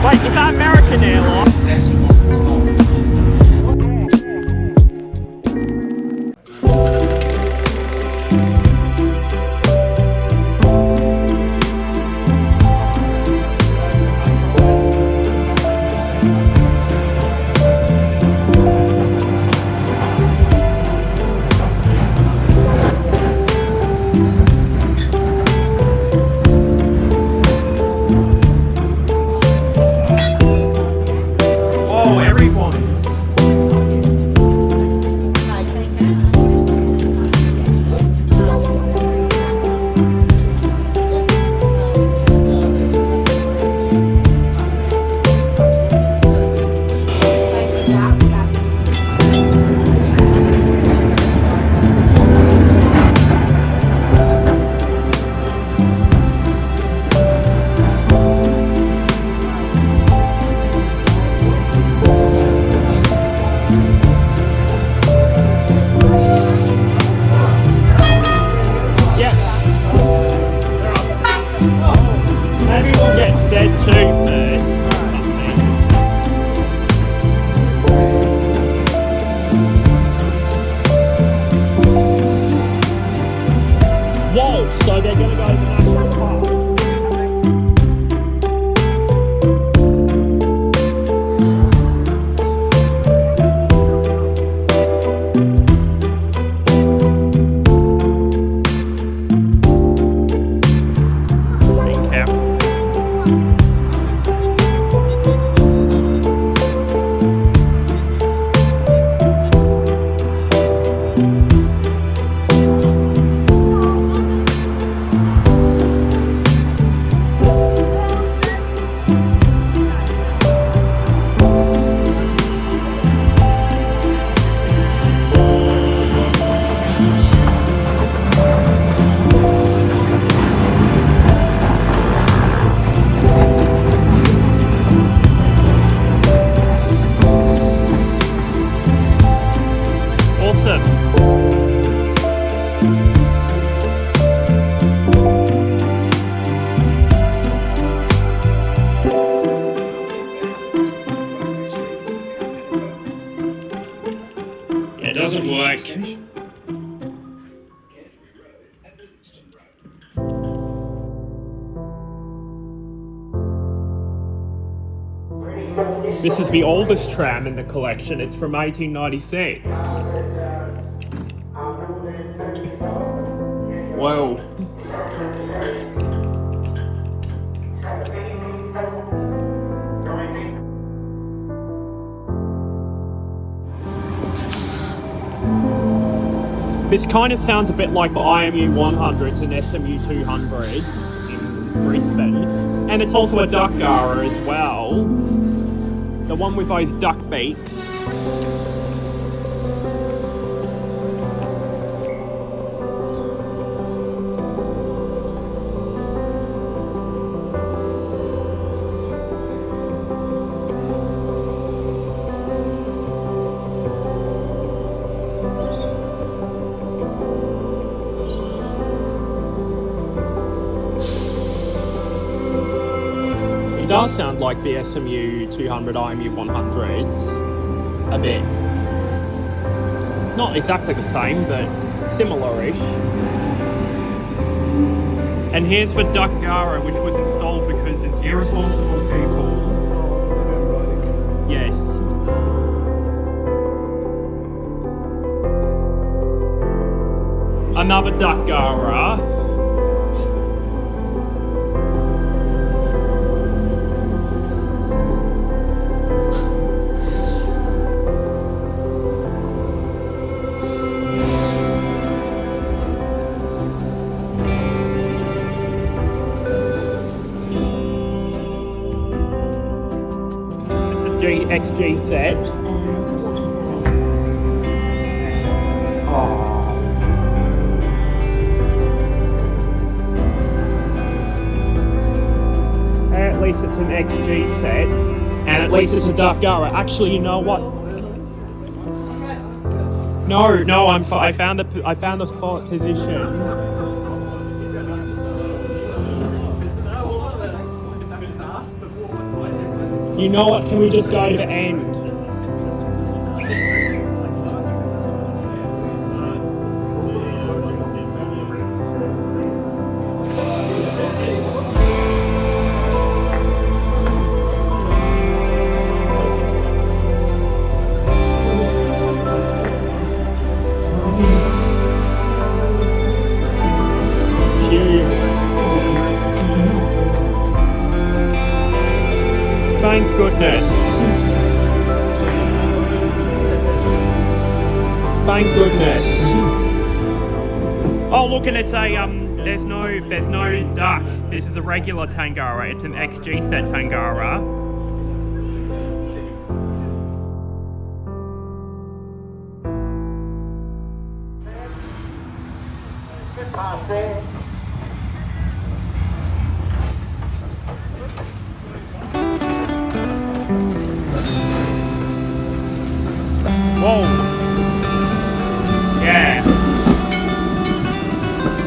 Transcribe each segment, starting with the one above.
Wait, is that American Airlines? So they're going to go to the national park. It doesn't work. This is the oldest tram in the collection. It's from 1896. Whoa. This kind of sounds a bit like the IMU 100s and SMU 200s in Brisbane. And it's also a duck gara as well. The one with those duck beaks. It does sound like the SMU 200 IMU 100s a bit. Not exactly the same, but similar-ish. And here's the duck gara, which was installed because it's irresponsible people. Yes. Another duck gara. XG set. At least it's an XG set, and at least it's a duck gara. Actually, you know what? No, I found the position. You know what? Can we just go to the end? Thank goodness. Thank goodness. Oh look, and it's a there's no duck. This is a regular Tangara. It's an XG set Tangara. Whoa. Yeah.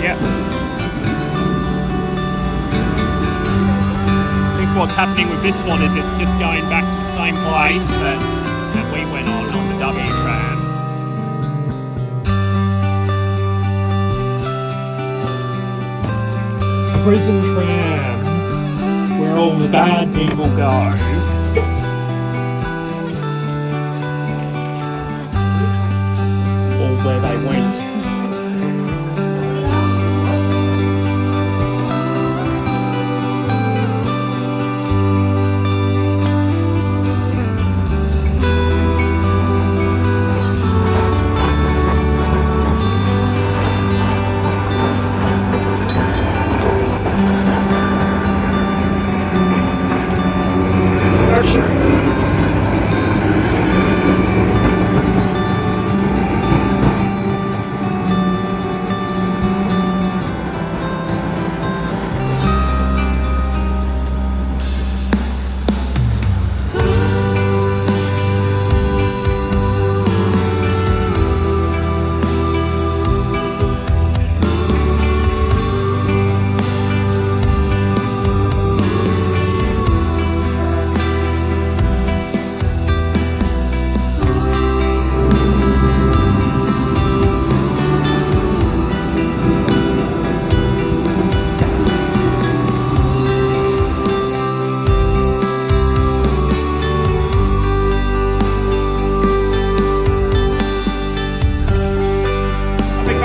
Yep. I think what's happening with this one is it's just going back to the same place that we went on the W tram. Prison tram, where all the bad people go. Where they went.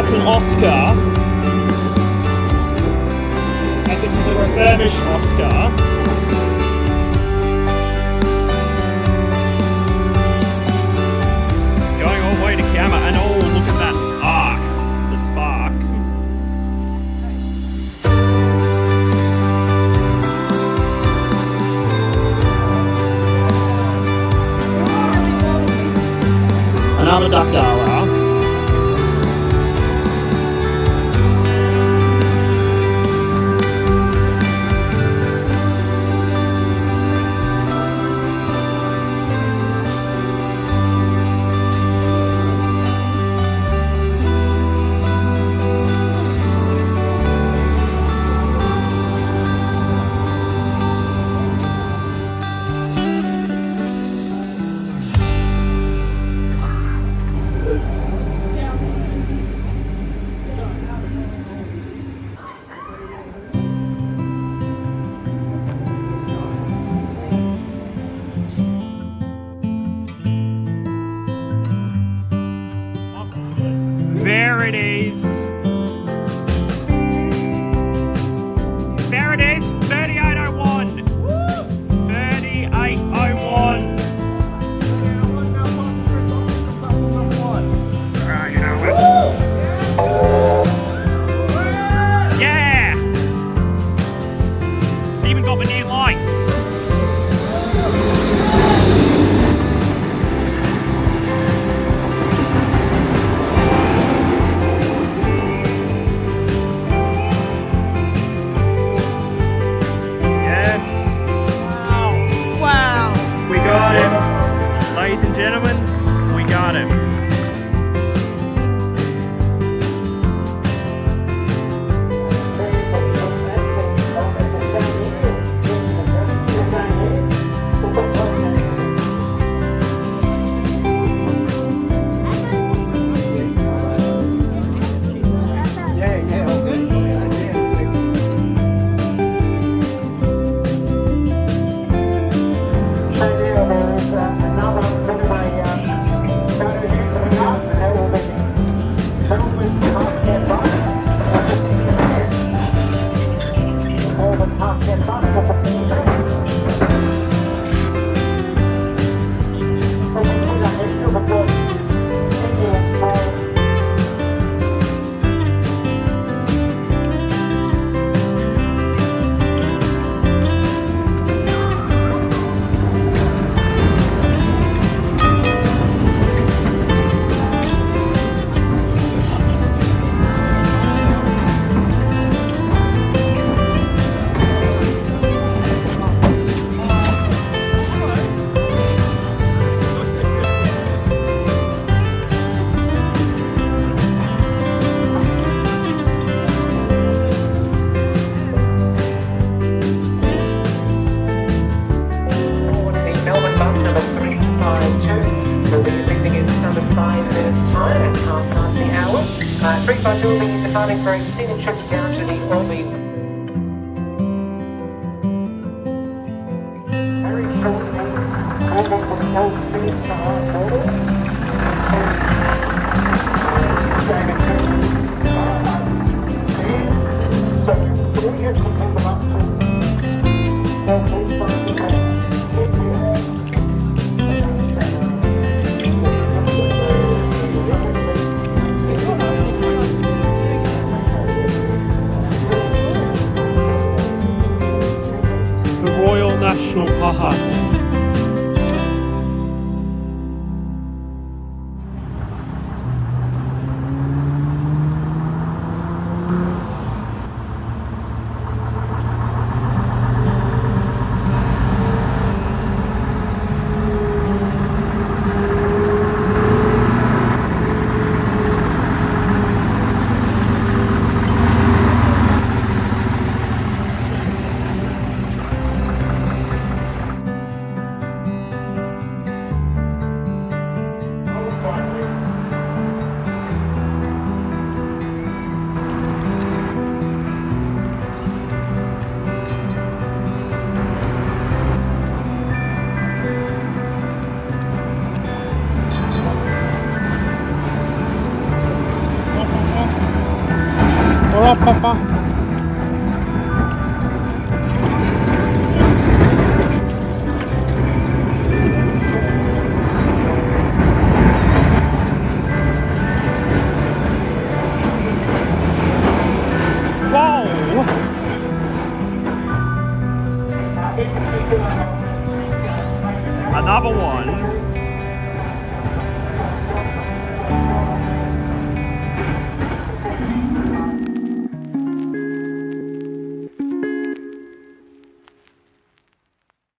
An Oscar, and this is a refurbished Oscar. Going all the way to camera, and oh, look at that arc, the spark. Another Tangaras. There it is. There it is. 3801. 3801. Yeah. Even got the neon lights. running very scenic trips down to the Orby. Very shortly, over from the old Phoenix to our border. So, we have some people up to the Royal National Park. Hola, papá. Wow! Another one.